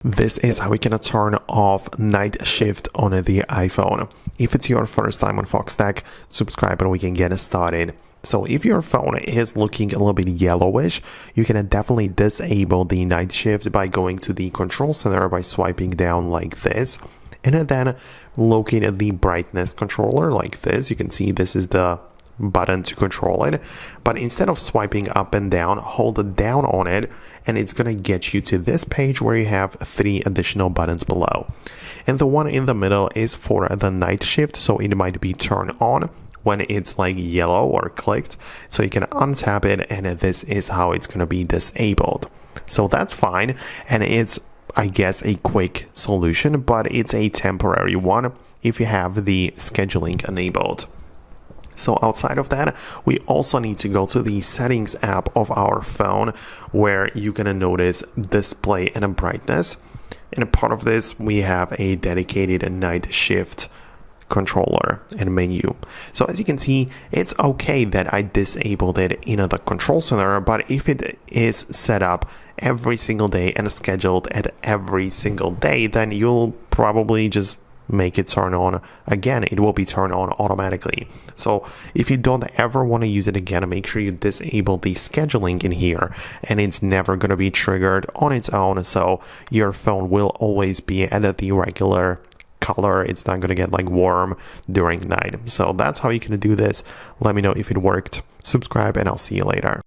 This is how we can turn off night shift on the iPhone. If it's your first time on Foxtecc, subscribe and we can get started. So if your phone is looking a little bit yellowish, you can definitely disable the night shift by going to the control center by swiping down like this. And then locate the brightness controller like this. You can see this is the button to control it, but instead of swiping up and down, hold down on it and it's going to get you to this page where you have 3 additional buttons below, and the one in the middle is for the night shift, so it might be turned on when it's like yellow or clicked, so you can untap it and this is how it's going to be disabled. So that's fine, and it's, I guess, a quick solution, but it's a temporary one if you have the scheduling enabled. So outside of that, we also need to go to the settings app of our phone where you're going to notice display and brightness. And part of this, we have a dedicated night shift controller and menu. So as you can see, it's okay that I disabled it in the control center, but if it is set up every single day and scheduled at every single day, then you'll probably just make it turn on again. It will be turned on automatically. So if you don't ever want to use it again, make sure you disable the scheduling in here, and it's never going to be triggered on its own, so your phone will always be at the regular color. It's not going to get like warm during night. So that's how you can do this. Let me know if it worked. Subscribe and I'll see you later.